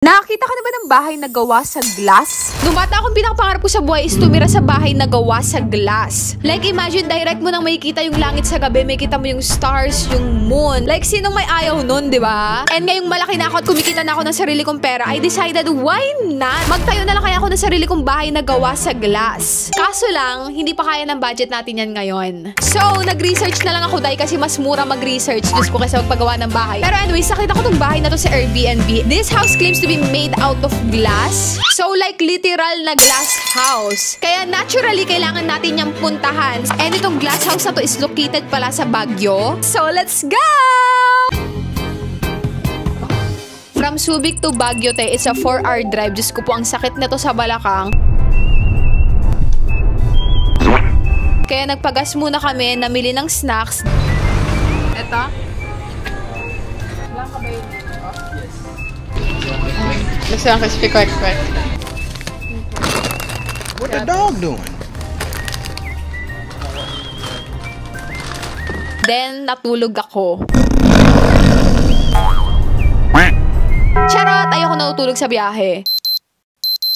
Nakakita ka na ba ng bahay na gawa sa glass? Nung bata akong pinakapangarap ko sa buhay is tumira sa bahay na gawa sa glass. Like imagine direct mo nang makikita yung langit sa gabi, makikita mo yung stars, yung moon. Like sinong may ayaw nun, di ba? And ngayong malaki na ako at kumikita na ako ng sarili kong pera, I decided why not? Magtayo na lang kaya ako ng sarili kong bahay na gawa sa glass. Kaso lang, hindi pa kaya ng budget natin yan ngayon. So, nag-research na lang ako dahil kasi mas mura mag-research Diyos ko kaysa magpagawa ng bahay. Pero anyways, nakita ko tong bahay na to sa Airbnb. This house claims to be made out of glass. So like literal na glass house. Kaya naturally kailangan natin yung puntahan. And itong glass house na to is located pala sa Baguio. So let's go! From Subic to Baguio, it's a 4-hour drive. Diyos ko po, ang sakit na to sa balakang. Kaya nagpagas muna kami, namili ng snacks. Eto. Wala ka ba yun? Looks like crispy quick. What the dog doing? Then, natulog ako. Charot! Ayoko natutulog sa biyahe.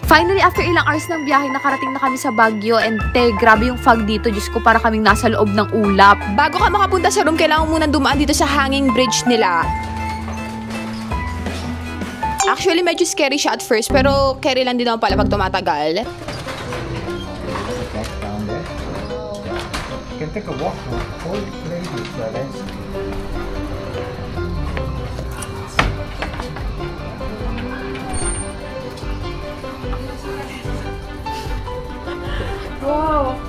Finally, after ilang hours ng biyahe, nakarating na kami sa Baguio and grabe yung fog dito. Diyos ko, para kaming nasa loob ng ulap. Bago ka makapunta sa room, kailangan munang dumaan dito sa hanging bridge nila. Actually, medyo scary siya at first, pero scary lang din naman pala pag tumatagal. You can take a walk now. Whole place is landscape. Wow!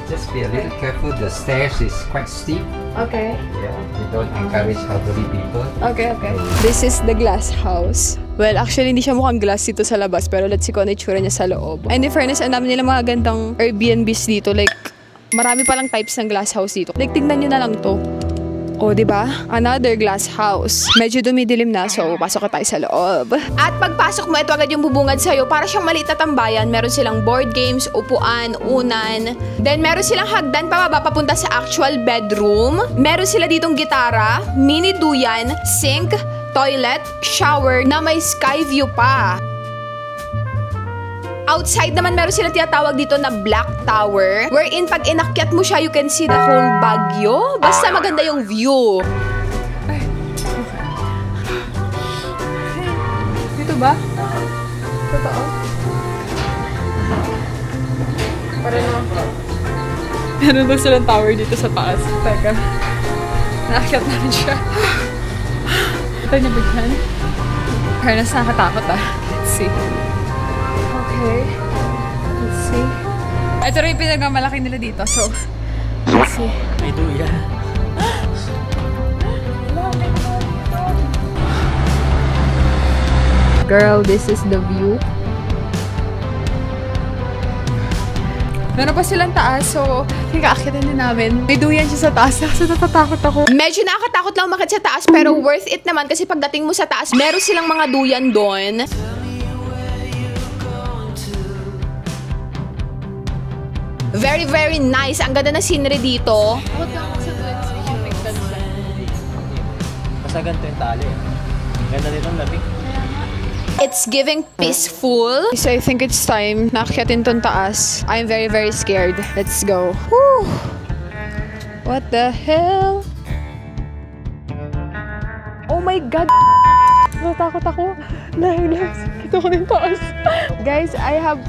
Just be a little careful. The stairs is quite steep. Okay. Yeah, we don't encourage elderly people. Okay. This is the glass house. Well, actually, hindi siya mukhang glass dito sa labas, pero let's see kung ano itsura niya sa loob. And in fairness, ang dami nila mga gandang Airbnbs dito. Like, marami palang types ng glass house dito. Like, tignan nyo na lang to. O, diba? Another glass house. Medyo dumidilim na, so pasok ka tayo sa loob. At pagpasok mo, ito agad yung bubungad sa'yo. Para siyang maliit na tambayan. Meron silang board games, upuan, unan. Then, meron silang hagdan pababa papunta sa actual bedroom. Meron sila ditong gitara, mini duyan, sink, toilet, shower na may sky view pa. Outside naman meron silang tinatawag dito na Black Tower, wherein pag inakyat mo siya, you can see the whole Baguio. Basta maganda yung view. Dito ba? Totoo? Para na. Meron daw silang tower dito sa taas. Teka. Naakyat na rin siya. Ito niya bigyan. Fairness, nakatakot ah. Let's see. Okay. Let's see. Ito rin yung pinagmamalaki nila dito. So, let's see. May duya. Girl, this is the view. Meron pa silang taas, so kikaakitin din namin. May duyan siya sa taas, so natatakot ako. Medyo nakakatakot lang umakit sa taas, pero worth it naman kasi pagdating mo sa taas, meron silang mga duyan doon. Very, very nice. Ang ganda ng scenery dito. Basta ganito yung tali. Ganda din ang lamig. It's giving peaceful. So I think it's time na akyatin tong taas. I'm very, very scared. Let's go. Woo! What the hell? Oh my God! Natakot ako. Nakita ko ng taas. Guys, I have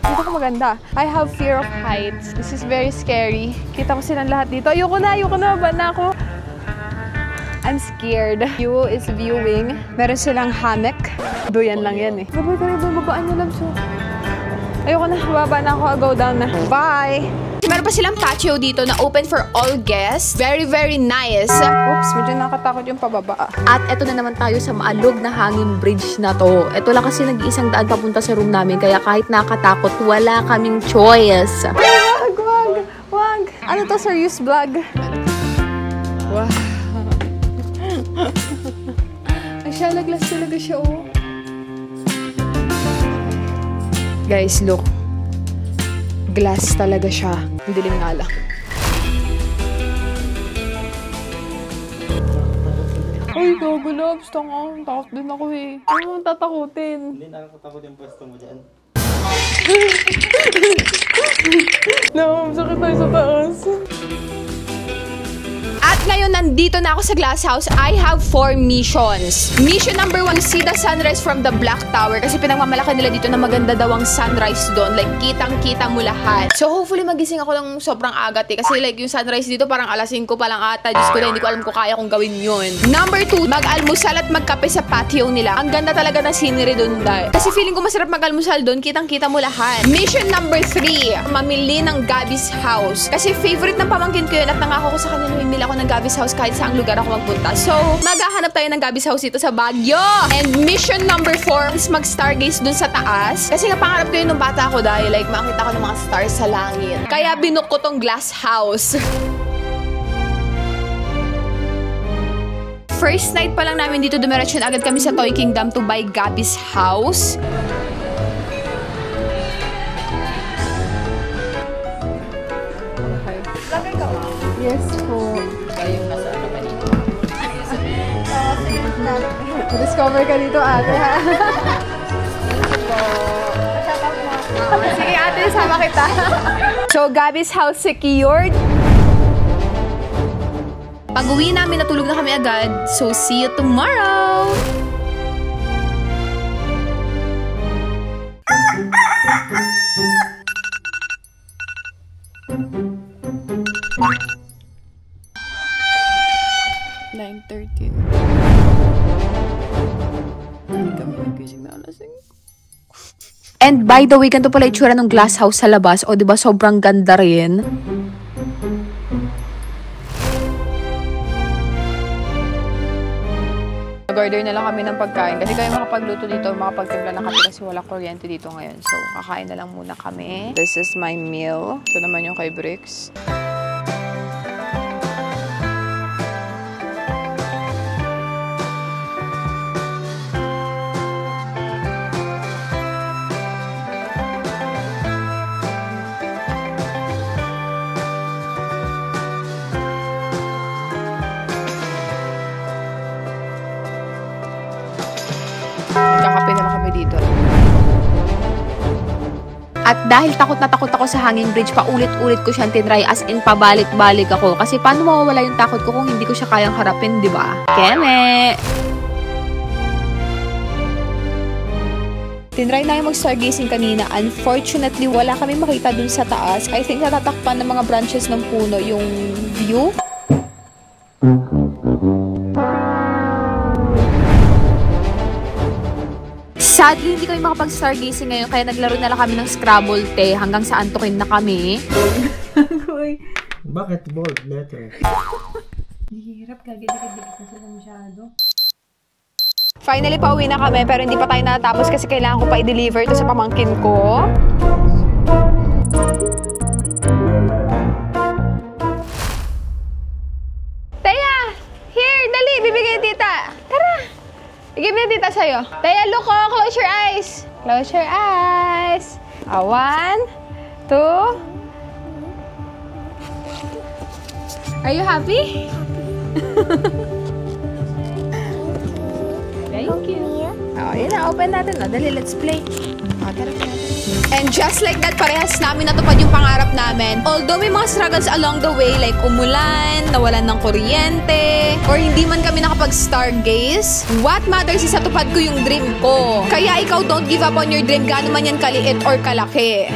dito ko maganda. I have fear of heights. This is very scary. Kita ko silang lahat dito. Ayoko na. Baba na ako. I'm scared. View is viewing. Meron silang hammock. Duyan lang yan eh. Babaan nyo lang so. Ayoko na. Baba na ako. I'll go down na. Bye! Meron pa silang patio dito na open for all guests. Very, very nice. Oops, medyo nakatakot yung pababa. At eto na naman tayo sa maalog na hanging bridge na to. Eto lang kasi nag-iisang daan papunta sa room namin. Kaya kahit nakatakot, wala kaming choice. Wag! Ano to, serious vlog? Wow. Ay, siya, naglas talaga siya, oh. Guys, look. Glass talaga siya. Ang dilim nga lang. Uy, gago na. Gusto ko. Takot din ako eh. Ano mo tatakutin? Hindi nakakatakot yung pwesto mo dyan. No, sakit tayo sa taas. At ngayon, nandito na ako sa glass house. I have 4 missions. Mission number 1, see the sunrise from the Black Tower. Kasi pinagmamalaki nila dito na maganda daw ang sunrise doon. Like, kitang-kita mo lahat. So, hopefully, magising ako ng sobrang agat eh. Kasi like, yung sunrise dito parang alas 5 pa lang ata. Diyos ko na, hindi ko alam kung kaya kong gawin yun. Number 2, mag-almusal at magkape sa patio nila. Ang ganda talaga ng scenery doon dahil. Kasi feeling ko masarap mag-almusal doon. Kitang-kita mo lahat. Mission number 3, mamili ng Gabby's house. Kasi favorite ng pamangkin ko yun at nangako ko sa kanya na mamili ako ng Gabby's house kahit saang lugar ako magpunta. So, maghahanap tayo ng Gabby's house dito sa Baguio. And mission number 4 is mag-stargaze dun sa taas. Kasi nga pangarap ko yun nung bata ako dahil like makita ko ng mga stars sa langit. Kaya binook ko tong glass house. First night pa lang namin dito, dumiretso na agad kami sa Toy Kingdom to buy Gabby's house. Lagay ka ba? Yes po. Yung nasa ano kanina. Discover ka dito, ate, ha? Sige, ate, sama kita. So, Gabby's house secured. Pag-uwi namin, natulog na kami agad. So, see you tomorrow! And by the way, ganito pala itsura ng glass house sa labas. O, diba, sobrang ganda rin. Nag-order na lang kami ng pagkain. Kasi kami makapagluto dito, makapagtimpla ng kape kasi wala kuryente dito ngayon. So, kakain na lang muna kami. This is my meal. Ito naman yung kay Bricks. Kakape na lang kami dito. At dahil takot na takot ako sa hanging bridge, paulit-ulit ko siyang tinry as in pabalik-balik ako. Kasi paano mawawala yung takot ko kung hindi ko siya kayang harapin, di ba? Keme! Tinry na yung mag-stargazing kanina. Unfortunately, wala kami makita dun sa taas. I think natatakpan ng mga branches ng puno yung view. Sadly, hindi kami makapag-stargazing ngayon, kaya naglaro na lang kami ng Scrabble te hanggang sa antukin na kami. Bakit bold letter? Hirap, gagidikit-dikit na sila masyado. Finally, pauwi na kami, pero hindi pa tayo natapos kasi kailangan ko pa i-deliver ito sa pamangkin ko. Teya! Here! Dali! Bibigay tita! Tara! I-give na tita sa'yo. Teya, look oh! Close your eyes! Close your eyes! 1, 2... Are you happy? Thank you. Oh, yun na. Open natin. Oh, dali, let's play. Oh, tara natin. And just like that, parehas namin natupad yung pangarap namin. Although may mga struggles along the way, like umulan, nawalan ng kuryente, or hindi man kami nakapag-stargaze, what matters is natupad ko yung dream ko. Kaya ikaw, don't give up on your dream, gaano man yan kaliit or kalaki.